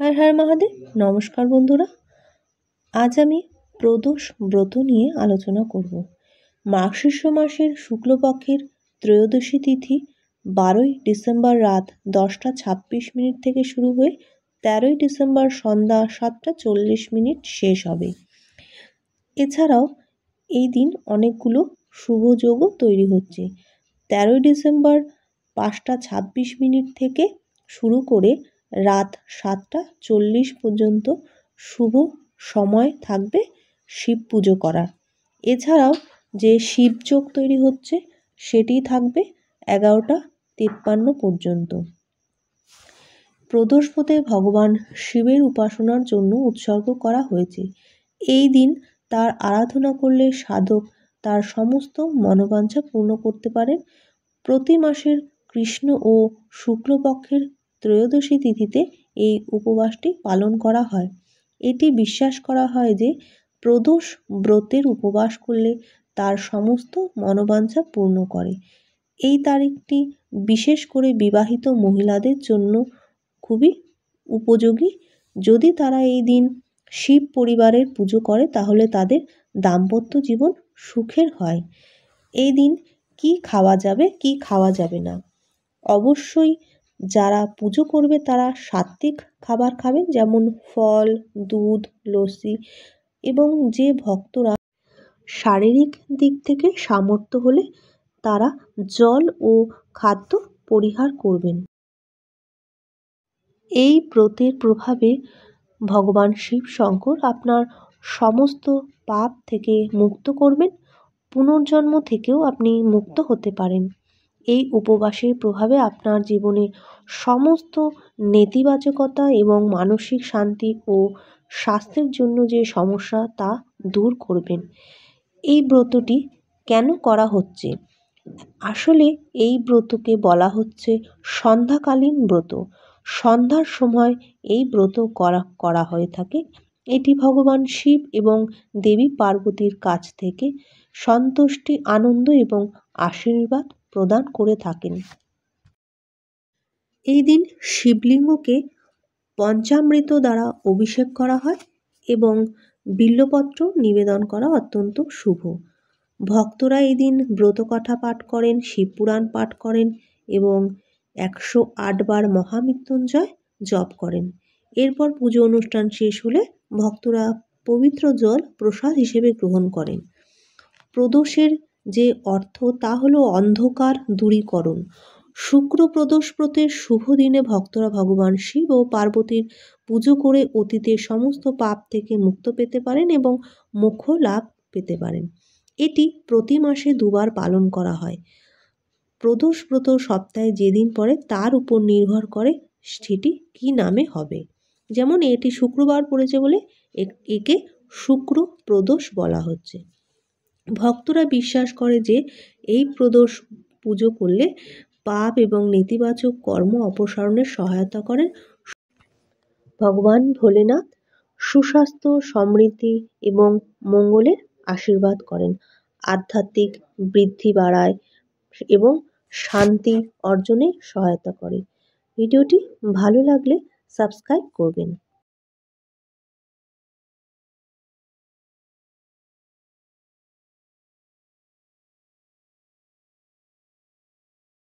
হর হর মহাদেব। নমস্কার বন্ধুরা, আজ আমি প্রদোষ ব্রত নিয়ে আলোচনা করব। মার্গশীর্ষ মাসের শুক্লপক্ষের ত্রয়োদশী তিথি 12ই ডিসেম্বর রাত 10:26 থেকে শুরু হয়ে 13ই ডিসেম্বর সন্ধ্যা 7:40 শেষ হবে। এছাড়াও এই দিন অনেকগুলো শুভ যোগও তৈরি হচ্ছে। 13ই ডিসেম্বর 5:26 থেকে শুরু করে রাত 7:40 পর্যন্ত শুভ সময় থাকবে শিব পুজো করার। এছাড়াও যে শিবযোগ তৈরি হচ্ছে সেটি থাকবে 11:53 পর্যন্ত। প্রদোষপদে ভগবান শিবের উপাসনার জন্য উৎসর্গ করা হয়েছে। এই দিন তার আরাধনা করলে সাধক তার সমস্ত মনোবাঞ্ছা পূর্ণ করতে পারেন। প্রতি মাসের কৃষ্ণ ও শুক্লপক্ষের ত্রয়োদশী তিথিতে এই উপবাসটি পালন করা হয়। এটি বিশ্বাস করা হয় যে প্রদোষ ব্রতের উপবাস করলে তার সমস্ত মনোবাঞ্ছা পূর্ণ করে। এই তারিখটি বিশেষ করে বিবাহিত মহিলাদের জন্য খুবই উপযোগী। যদি তারা এই দিন শিব পরিবারের পুজো করে তাহলে তাদের দাম্পত্য জীবন সুখের হয়। এই দিন কি খাওয়া যাবে কি খাওয়া যাবে না, অবশ্যই যারা পুজো করবে তারা সাত্ত্বিক খাবার খাবেন, যেমন ফল, দুধ, লস্যি, এবং যে ভক্তরা শারীরিক দিক থেকে সামর্থ্য হলে তারা জল ও খাদ্য পরিহার করবেন। এই ব্রতের প্রভাবে ভগবান শিব শঙ্কর আপনার সমস্ত পাপ থেকে মুক্ত করবেন। পুনর্জন্ম থেকেও আপনি মুক্ত হতে পারেন। এই উপবাসের প্রভাবে আপনার জীবনে সমস্ত নেতিবাচকতা এবং মানসিক শান্তি ও স্বাস্থ্যের জন্য যে সমস্যা তা দূর করবেন। এই ব্রতটি কেন করা হচ্ছে? আসলে এই ব্রতকে বলা হচ্ছে সন্ধ্যাকালীন ব্রত। সন্ধ্যার সময় এই ব্রত করা হয়ে থাকে। এটি ভগবান শিব এবং দেবী পার্বতীর কাছ থেকে সন্তুষ্টি, আনন্দ এবং আশীর্বাদ প্রদান করে থাকেন। এই দিন শিবলিঙ্গকে পঞ্চামৃত দ্বারা অভিষেক করা হয় এবং বিল্বপত্র নিবেদন করা অত্যন্ত শুভ। ভক্তরা এই দিন ব্রতকথা পাঠ করেন, শিবপুরাণ পাঠ করেন এবং 108 বার মহামৃত্যুঞ্জয় জপ করেন। এরপর পুজো অনুষ্ঠান শেষ হলে ভক্তরা পবিত্র জল প্রসাদ হিসেবে গ্রহণ করেন। প্রদোষের যে অর্থ তা হলো অন্ধকার দূরীকরণ। শুক্র প্রদোষ ব্রতের শুভ দিনে ভক্তরা ভগবান শিব ও পার্বতীর পুজো করে অতীতের সমস্ত পাপ থেকে মুক্ত পেতে পারেন এবং মোক্ষ লাভ পেতে পারেন। এটি প্রতি মাসে 2 বার পালন করা হয়। প্রদোষ ব্রত সপ্তাহে যেদিন পড়ে তার উপর নির্ভর করে সেটি কি নামে হবে। যেমন এটি শুক্রবার পড়েছে বলে একে শুক্র প্রদোষ বলা হচ্ছে। ভক্তরা বিশ্বাস করে যে এই প্রদোষ পুজো করলে পাপ এবং নেতিবাচক কর্ম অপসারণের সহায়তা করেন। ভগবান ভোলেনাথ সুস্বাস্থ্য, সমৃদ্ধি এবং মঙ্গলের আশীর্বাদ করেন, আধ্যাত্মিক বৃদ্ধি বাড়ায় এবং শান্তি অর্জনে সহায়তা করে। ভিডিওটি ভালো লাগলে সাবস্ক্রাইব করবেন।